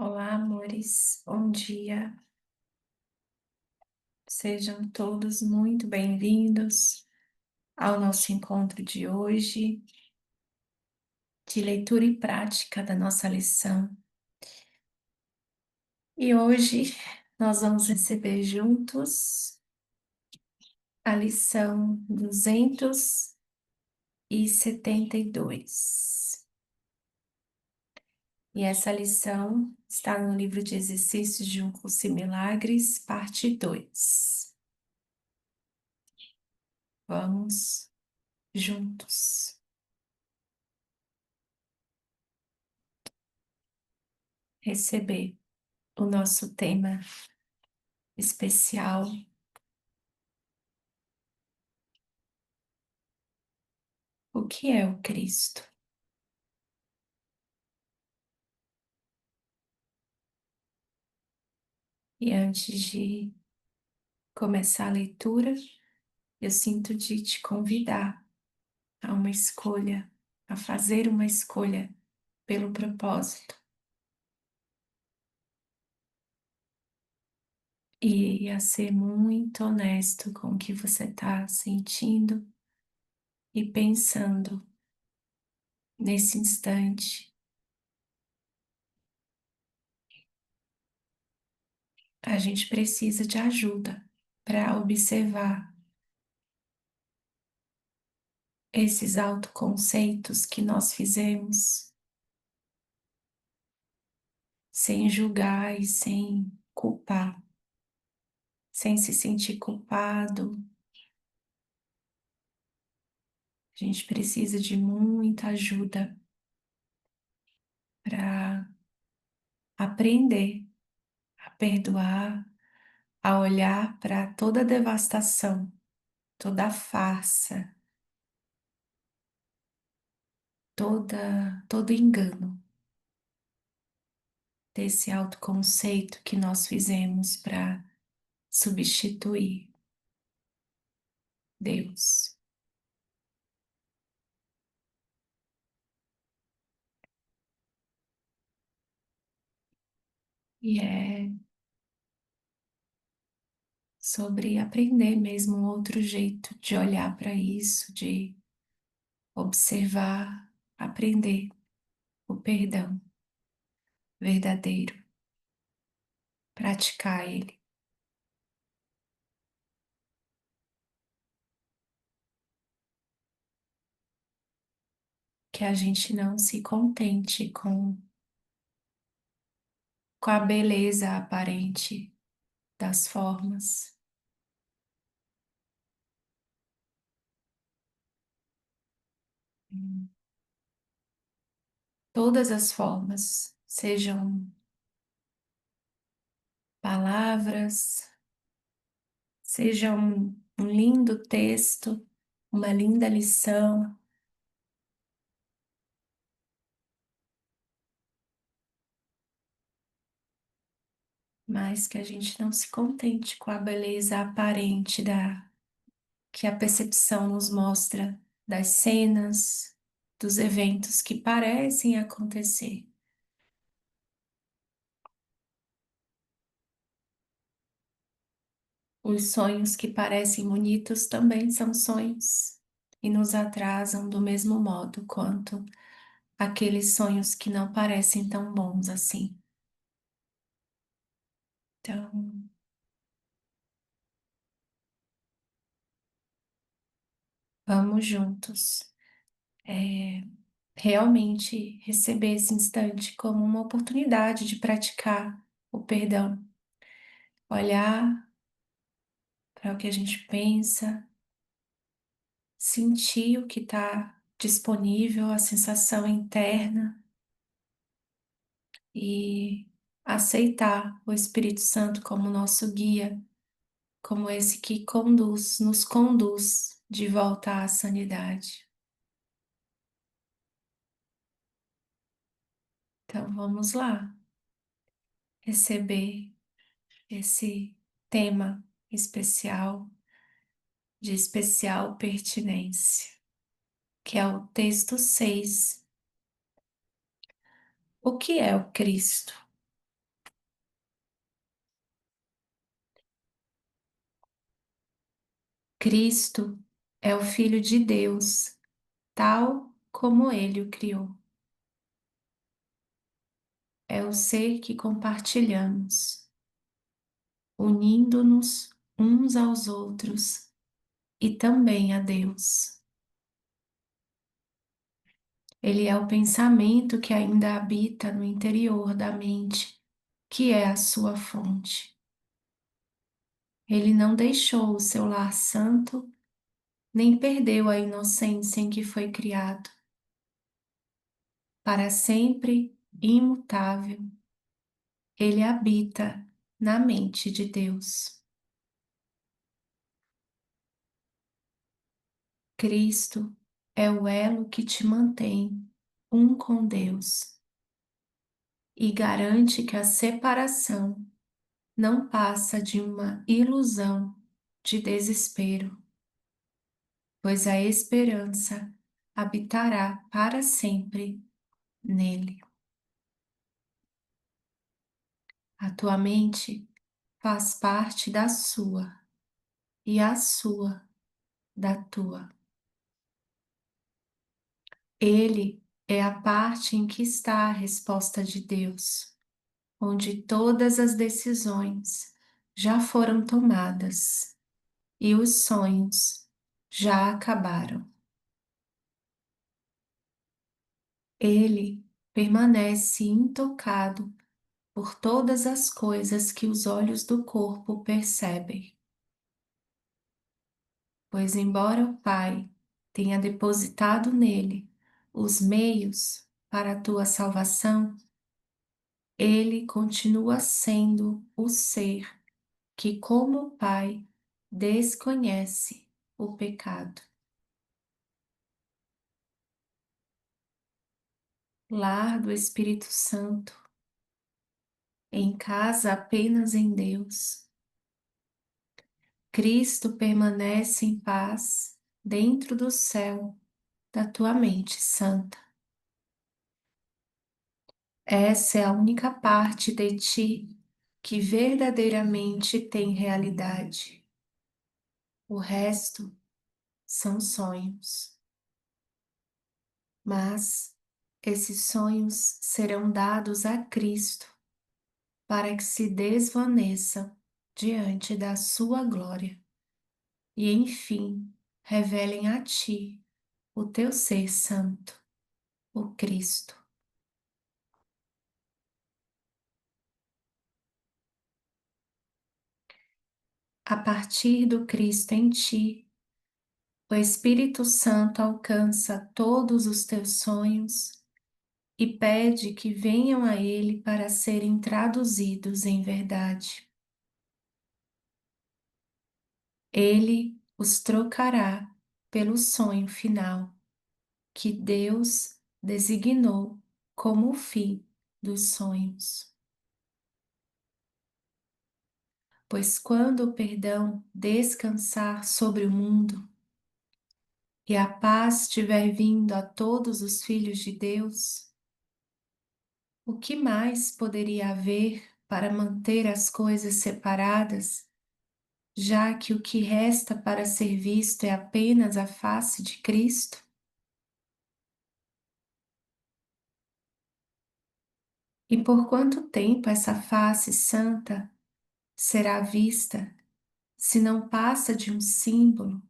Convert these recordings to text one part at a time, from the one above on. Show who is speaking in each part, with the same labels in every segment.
Speaker 1: Olá, amores, bom dia. Sejam todos muito bem-vindos ao nosso encontro de hoje, de leitura e prática da nossa lição. E hoje nós vamos receber juntos a lição 272. E essa lição está no livro de exercícios de um curso em milagres, parte 2. Vamos juntos receber o nosso tema especial. O que é o Cristo? E antes de começar a leitura, eu sinto de te convidar a uma escolha, a fazer uma escolha pelo propósito e a ser muito honesto com o que você está sentindo e pensando nesse instante. A gente precisa de ajuda para observar esses autoconceitos que nós fizemos sem julgar e sem culpar, sem se sentir culpado. A gente precisa de muita ajuda para aprender a perdoar, a olhar para toda a devastação, toda a farsa, todo engano desse autoconceito que nós fizemos para substituir Deus. E é sobre aprender mesmo um outro jeito de olhar para isso, de observar, aprender o perdão verdadeiro, praticar ele. Que a gente não se contente com a beleza aparente das formas. Todas as formas, sejam palavras, seja um lindo texto, uma linda lição, mas que a gente não se contente com a beleza aparente que a percepção nos mostra das cenas, dos eventos que parecem acontecer. Os sonhos que parecem bonitos também são sonhos e nos atrasam do mesmo modo quanto aqueles sonhos que não parecem tão bons assim. Então, vamos juntos, é, realmente receber esse instante como uma oportunidade de praticar o perdão, olhar para o que a gente pensa, sentir o que está disponível, a sensação interna e aceitar o Espírito Santo como nosso guia, como esse que nos conduz de volta à sanidade. Então vamos lá, receber esse tema especial, de especial pertinência, que é o texto 6. O que é o Cristo? Cristo é o Filho de Deus, tal como Ele o criou. É o ser que compartilhamos, unindo-nos uns aos outros e também a Deus. Ele é o pensamento que ainda habita no interior da mente, que é a sua fonte. Ele não deixou o seu lar santo, nem perdeu a inocência em que foi criado. Para sempre imutável, ele habita na mente de Deus. Cristo é o elo que te mantém um com Deus e garante que a separação não passa de uma ilusão de desespero, pois a esperança habitará para sempre nele. A tua mente faz parte da sua e a sua da tua. Ele é a parte em que está a resposta de Deus, onde todas as decisões já foram tomadas e os sonhos já acabaram. Ele permanece intocado por todas as coisas que os olhos do corpo percebem. Pois, embora o Pai tenha depositado nele os meios para a tua salvação, ele continua sendo o ser que, como o Pai, desconhece o pecado. Lar do Espírito Santo, em casa apenas em Deus. Cristo permanece em paz dentro do céu da tua mente santa. Essa é a única parte de ti que verdadeiramente tem realidade. O resto são sonhos. Mas esses sonhos serão dados a Cristo para que se desvaneçam diante da sua glória e, enfim, revelem a ti o teu ser santo, o Cristo. A partir do Cristo em ti, o Espírito Santo alcança todos os teus sonhos e pede que venham a Ele para serem traduzidos em verdade. Ele os trocará pelo sonho final que Deus designou como o fim dos sonhos. Pois quando o perdão descansar sobre o mundo e a paz tiver vindo a todos os filhos de Deus, o que mais poderia haver para manter as coisas separadas, já que o que resta para ser visto é apenas a face de Cristo? E por quanto tempo essa face santa será vista, se não passa de um símbolo,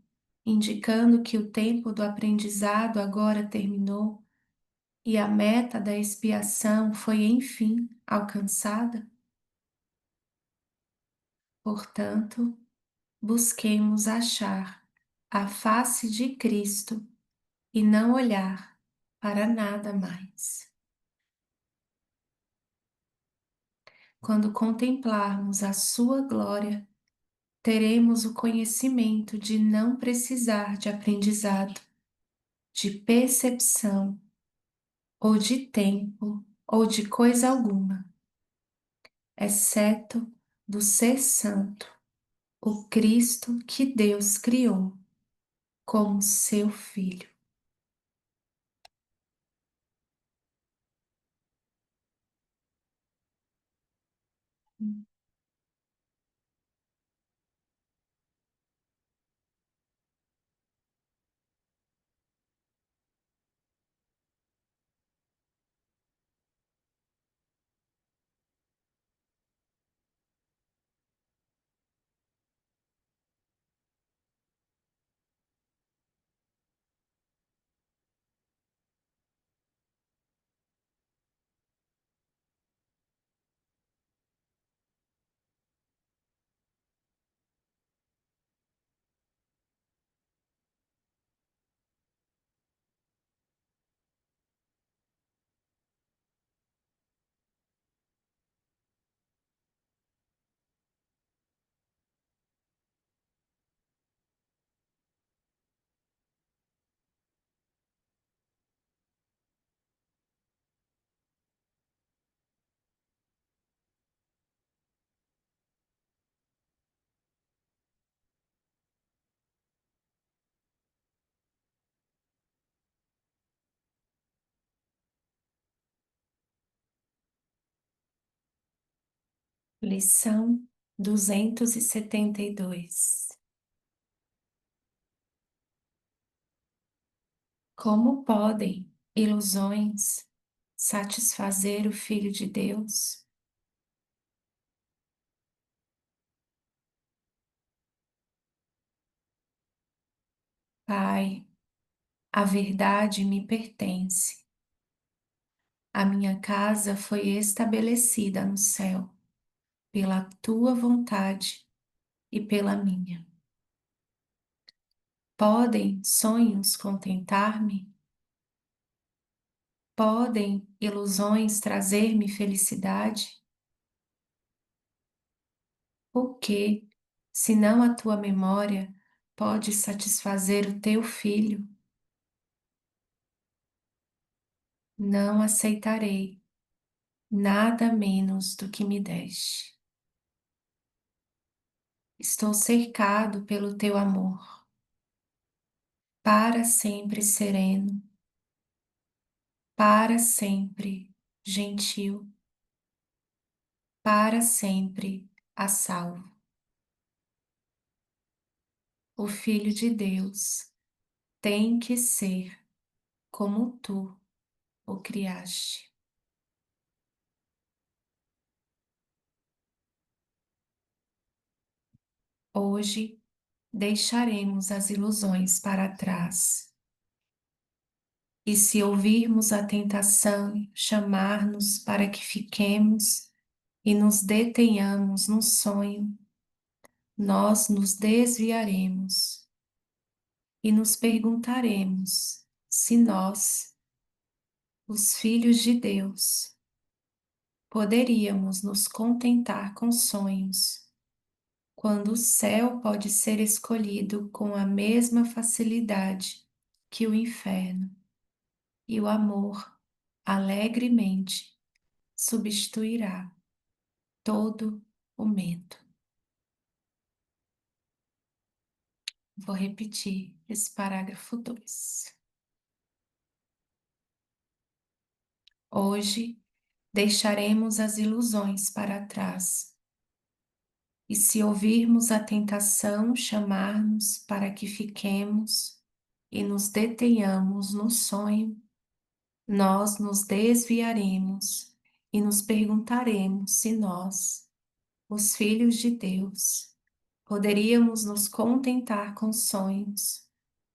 Speaker 1: indicando que o tempo do aprendizado agora terminou e a meta da expiação foi enfim alcançada? Portanto, busquemos achar a face de Cristo e não olhar para nada mais. Quando contemplarmos a sua glória, teremos o conhecimento de não precisar de aprendizado, de percepção, ou de tempo, ou de coisa alguma, exceto do Ser Santo, o Cristo que Deus criou como seu Filho. Lição 272. Como podem ilusões satisfazer o Filho de Deus? Pai, a verdade me pertence. A minha casa foi estabelecida no céu pela tua vontade e pela minha. Podem sonhos contentar-me? Podem ilusões trazer-me felicidade? O que, senão a tua memória, pode satisfazer o teu filho? Não aceitarei nada menos do que me deste. Estou cercado pelo teu amor, para sempre sereno, para sempre gentil, para sempre a salvo. O Filho de Deus tem que ser como tu o criaste. Hoje deixaremos as ilusões para trás. E se ouvirmos a tentação chamar-nos para que fiquemos e nos detenhamos no sonho, nós nos desviaremos e nos perguntaremos se nós, os filhos de Deus, poderíamos nos contentar com sonhos, quando o céu pode ser escolhido com a mesma facilidade que o inferno, e o amor alegremente substituirá todo o medo. Vou repetir esse parágrafo 2. Hoje deixaremos as ilusões para trás, e se ouvirmos a tentação chamar-nos para que fiquemos e nos detenhamos no sonho, nós nos desviaremos e nos perguntaremos se nós, os filhos de Deus, poderíamos nos contentar com sonhos,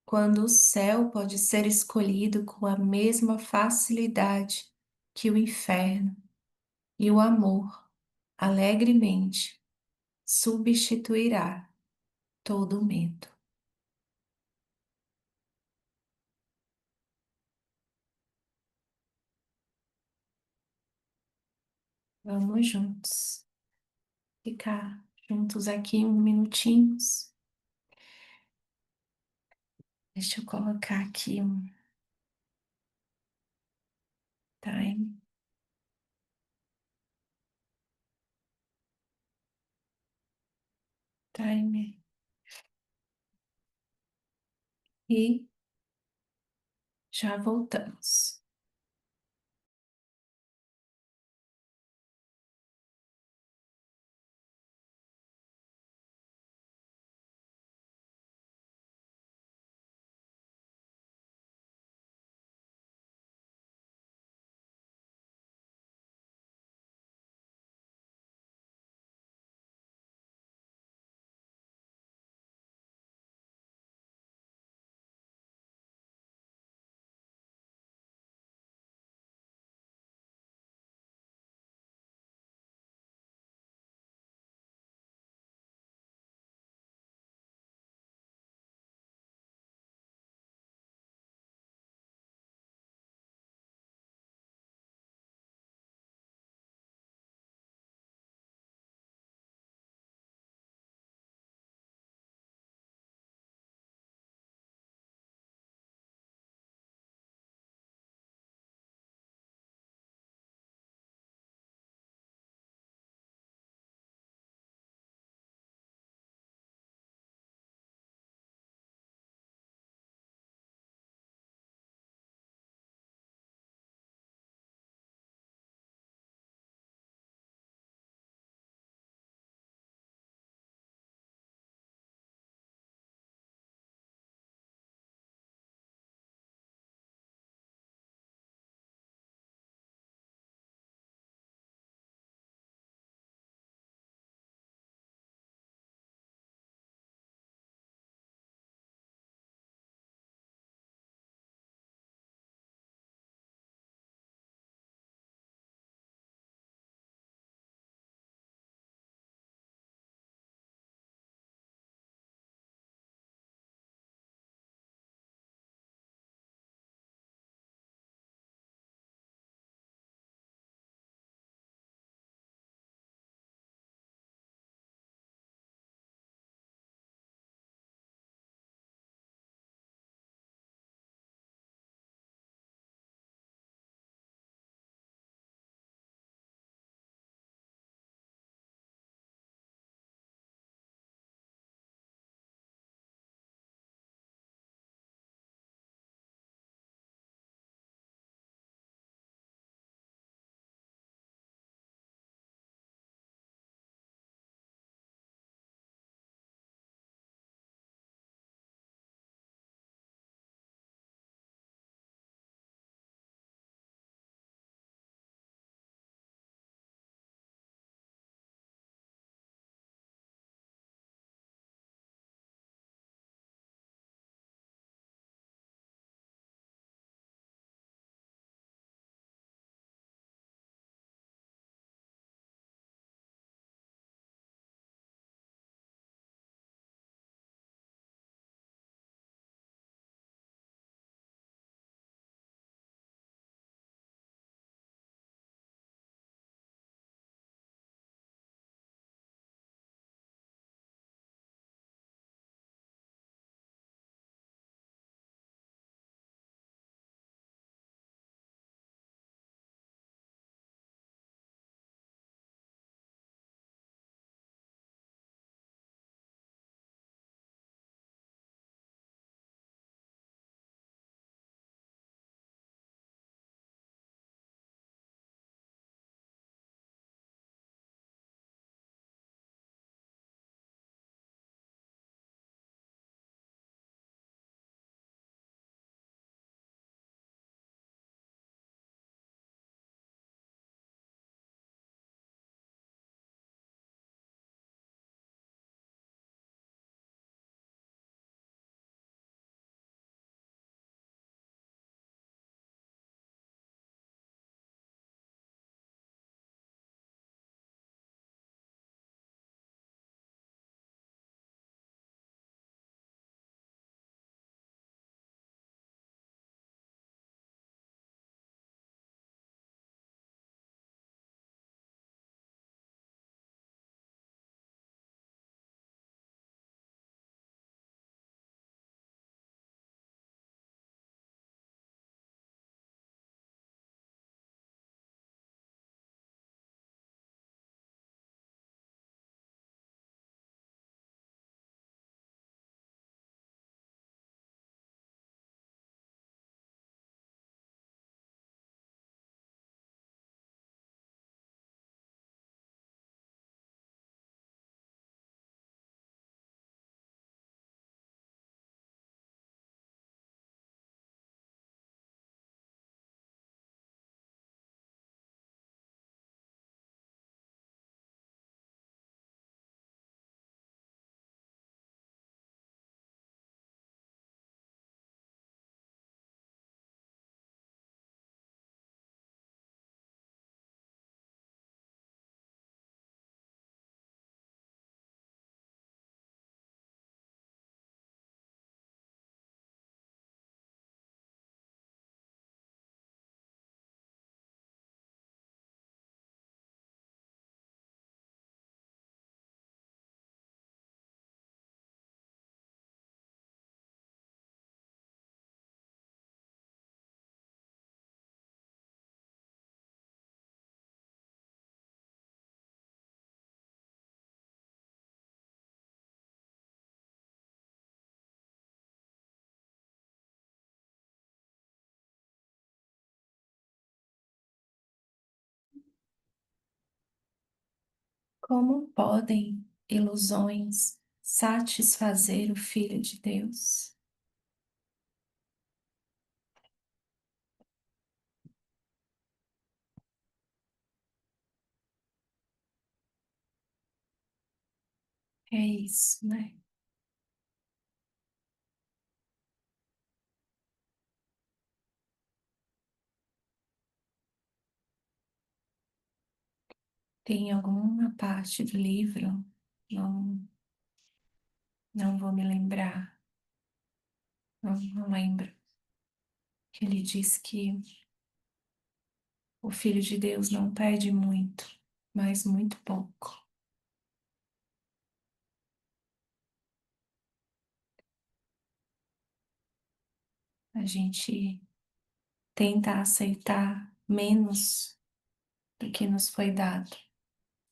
Speaker 1: quando o céu pode ser escolhido com a mesma facilidade que o inferno, e o amor, alegremente, substituirá todo o medo. Vamos juntos, ficar juntos aqui uns minutinhos. Deixa eu colocar aqui um time. Timer. E já voltamos. Como podem ilusões satisfazer o Filho de Deus? É isso, né? Tem alguma parte do livro, não, não vou me lembrar, não lembro, que ele diz que o Filho de Deus não pede muito, mas muito pouco. A gente tenta aceitar menos do que nos foi dado,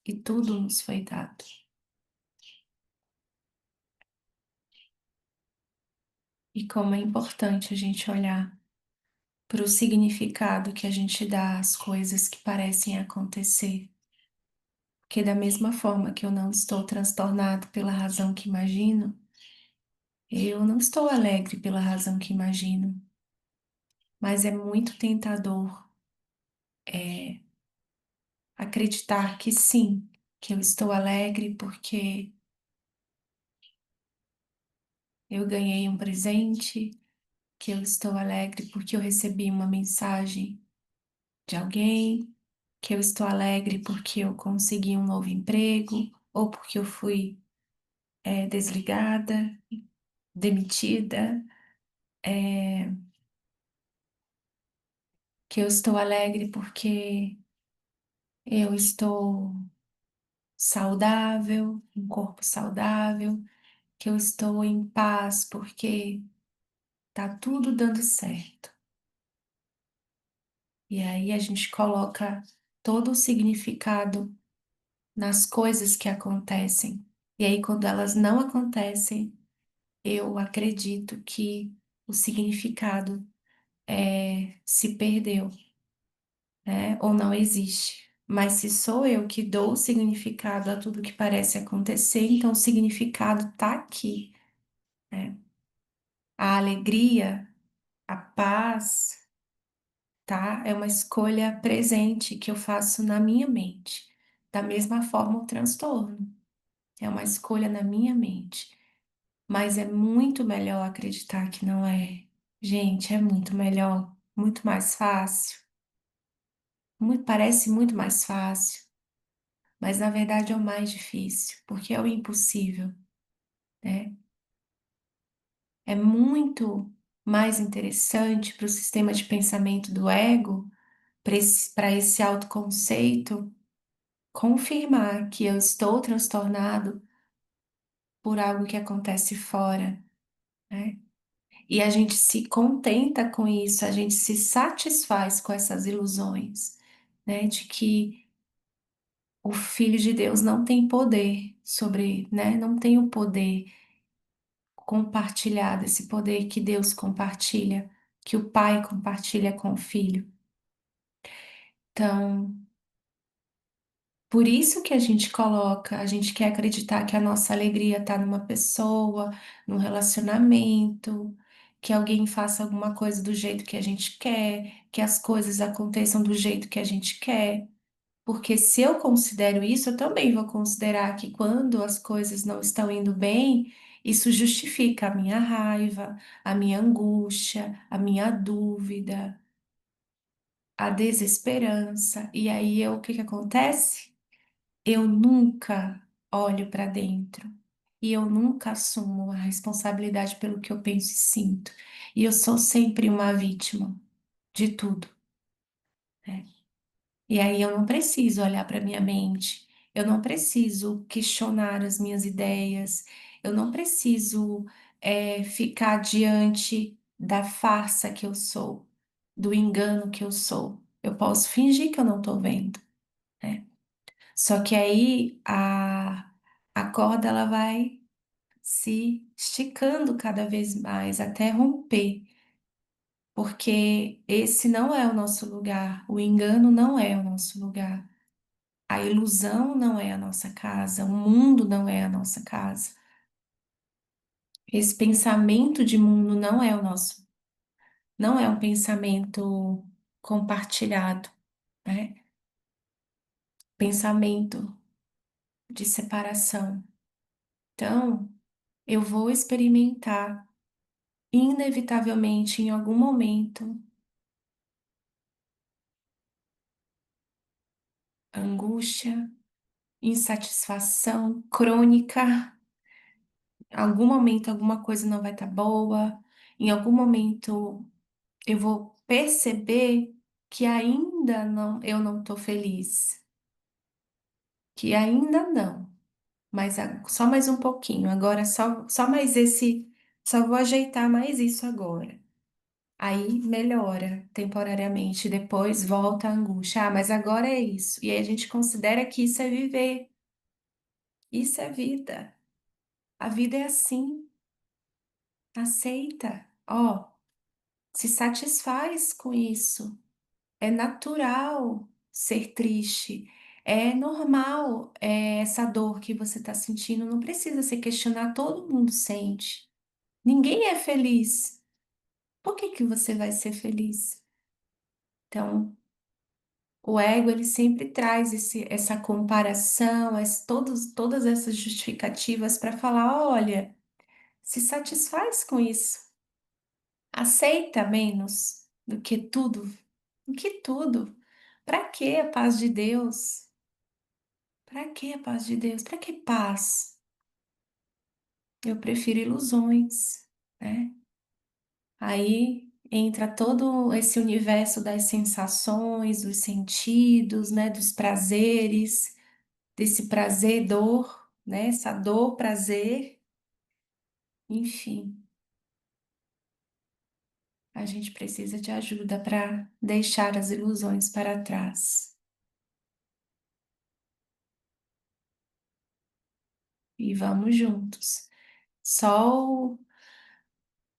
Speaker 1: e tudo nos foi dado. E como é importante a gente olhar para o significado que a gente dá às coisas que parecem acontecer. Porque, da mesma forma que eu não estou transtornado pela razão que imagino, eu não estou alegre pela razão que imagino. Mas é muito tentador acreditar que sim, que eu estou alegre porque eu ganhei um presente, que eu estou alegre porque eu recebi uma mensagem de alguém, que eu estou alegre porque eu consegui um novo emprego, ou porque eu fui desligada, demitida, é, que eu estou alegre porque eu estou saudável, um corpo saudável, que eu estou em paz porque tá tudo dando certo. E aí a gente coloca todo o significado nas coisas que acontecem. E aí, quando elas não acontecem, eu acredito que o significado se perdeu, né? Ou não existe. Mas se sou eu que dou o significado a tudo que parece acontecer, então o significado está aqui, né? A alegria, a paz, tá? É uma escolha presente que eu faço na minha mente. Da mesma forma, o transtorno é uma escolha na minha mente. Mas é muito melhor acreditar que não é. Gente, é muito melhor, muito mais fácil. Parece muito mais fácil, mas na verdade é o mais difícil, porque é o impossível, né? É muito mais interessante para o sistema de pensamento do ego, para esse autoconceito, confirmar que eu estou transtornado por algo que acontece fora, né? E a gente se contenta com isso, a gente se satisfaz com essas ilusões, né? De que o Filho de Deus não tem poder sobre, né? Não tem o poder compartilhado, esse poder que Deus compartilha, que o Pai compartilha com o Filho. Então, por isso que a gente coloca, a gente quer acreditar que a nossa alegria está numa pessoa, num relacionamento, que alguém faça alguma coisa do jeito que a gente quer, que as coisas aconteçam do jeito que a gente quer. Porque se eu considero isso, eu também vou considerar que quando as coisas não estão indo bem, isso justifica a minha raiva, a minha angústia, a minha dúvida, a desesperança. E aí o que que acontece? Eu nunca olho para dentro e eu nunca assumo a responsabilidade pelo que eu penso e sinto. E eu sou sempre uma vítima de tudo, né? E aí eu não preciso olhar para minha mente, eu não preciso questionar as minhas ideias, eu não preciso ficar diante da farsa que eu sou, do engano que eu sou. Eu posso fingir que eu não estou vendo, né? Só que aí a corda ela vai se esticando cada vez mais até romper, porque esse não é o nosso lugar, o engano não é o nosso lugar. A ilusão não é a nossa casa, o mundo não é a nossa casa. Esse pensamento de mundo não é o nosso, não é um pensamento compartilhado, né? Pensamento de separação. Então, eu vou experimentar, inevitavelmente, em algum momento, angústia, insatisfação crônica. Em algum momento, alguma coisa não vai estar boa. Em algum momento, eu vou perceber que ainda não, eu não estou feliz, que ainda não, mas só mais um pouquinho. Agora só mais esse, só vou ajeitar mais isso agora. Aí melhora temporariamente, depois volta a angústia. Ah, mas agora é isso. E aí a gente considera que isso é viver, isso é vida. A vida é assim, aceita. Ó, se satisfaz com isso. É natural ser triste. É normal, essa dor que você está sentindo. Não precisa se questionar, todo mundo sente. Ninguém é feliz. Por que que você vai ser feliz? Então, o ego, ele sempre traz essa comparação, todas essas justificativas para falar: olha, se satisfaz com isso. Aceita menos do que tudo. Do que tudo. Para que a paz de Deus? Para que a paz de Deus? Para que paz? Eu prefiro ilusões, né? Aí entra todo esse universo das sensações, dos sentidos, né? Dos prazeres, desse prazer-dor, né? Essa dor-prazer, enfim. A gente precisa de ajuda para deixar as ilusões para trás. E vamos juntos. Só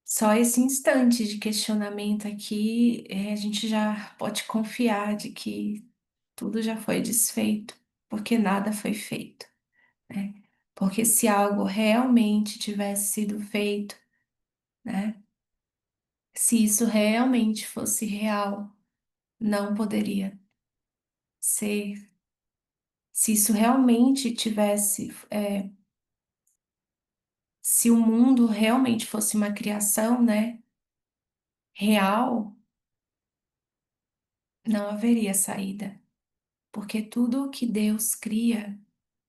Speaker 1: Só esse instante de questionamento aqui, a gente já pode confiar de que tudo já foi desfeito, porque nada foi feito, né? Porque se algo realmente tivesse sido feito, né? Se isso realmente fosse real, não poderia ser. Se isso realmente tivesse, se o mundo realmente fosse uma criação, né? Real, não haveria saída, porque tudo o que Deus cria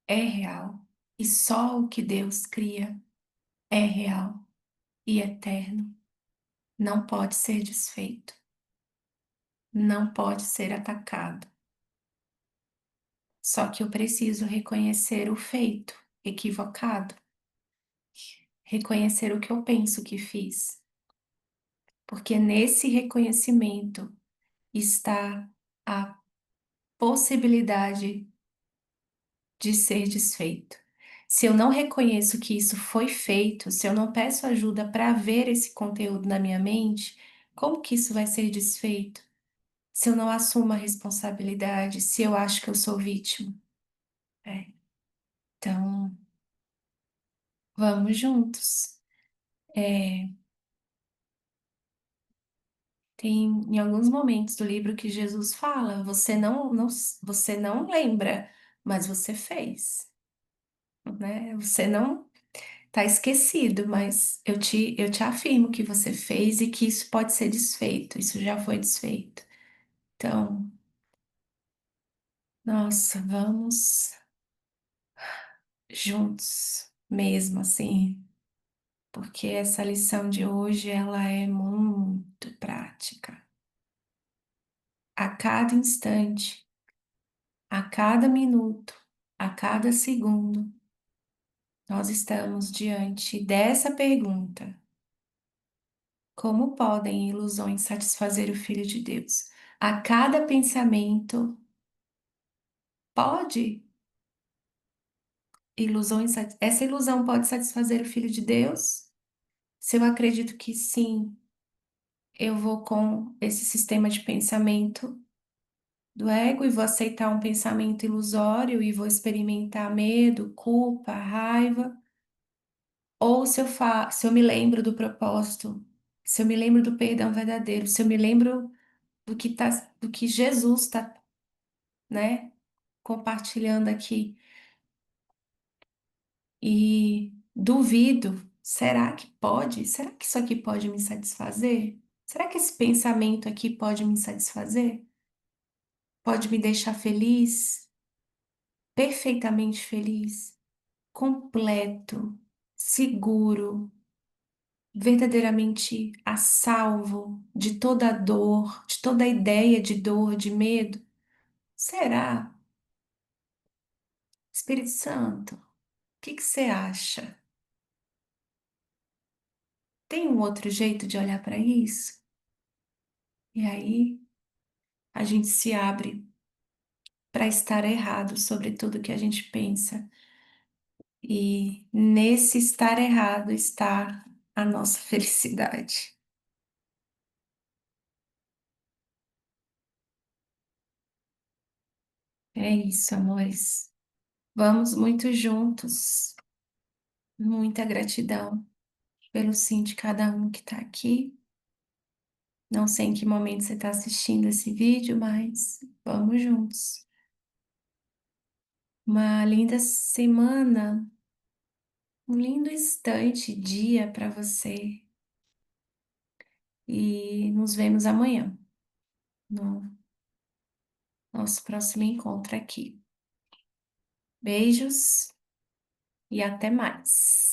Speaker 1: é real e só o que Deus cria é real e eterno. Não pode ser desfeito, não pode ser atacado. Só que eu preciso reconhecer o feito equivocado, reconhecer o que eu penso que fiz, porque nesse reconhecimento está a possibilidade de ser desfeito. Se eu não reconheço que isso foi feito, se eu não peço ajuda para ver esse conteúdo na minha mente, como que isso vai ser desfeito? Se eu não assumo a responsabilidade, se eu acho que eu sou vítima. É. Então, vamos juntos. É, tem em alguns momentos do livro que Jesus fala: você não lembra, mas você fez, né? Você não tá esquecido, mas eu te afirmo que você fez e que isso pode ser desfeito, isso já foi desfeito. Então, nossa, vamos juntos, mesmo assim, porque essa lição de hoje, ela é muito prática. A cada instante, a cada minuto, a cada segundo, nós estamos diante dessa pergunta: como podem ilusões satisfazer o Filho de Deus? A cada pensamento, pode essa ilusão pode satisfazer o Filho de Deus? Se eu acredito que sim, eu vou com esse sistema de pensamento do ego e vou aceitar um pensamento ilusório e vou experimentar medo, culpa, raiva, ou se eu me lembro do propósito, se eu me lembro do perdão verdadeiro, se eu me lembro do que Jesus está, né, compartilhando aqui e duvido, será que pode? Será que isso aqui pode me satisfazer? Será que esse pensamento aqui pode me satisfazer? Pode me deixar feliz? Perfeitamente feliz? Completo, seguro, verdadeiramente a salvo de toda dor, de toda ideia de dor, de medo? Será? Espírito Santo, o que que você acha? Tem um outro jeito de olhar para isso? E aí a gente se abre para estar errado sobre tudo que a gente pensa. E nesse estar errado está a nossa felicidade. É isso, amores. Vamos muito juntos. Muita gratidão pelo sim de cada um que está aqui. Não sei em que momento você está assistindo esse vídeo, mas vamos juntos. Uma linda semana, um lindo instante, dia para você. E nos vemos amanhã, no nosso próximo encontro aqui. Beijos e até mais.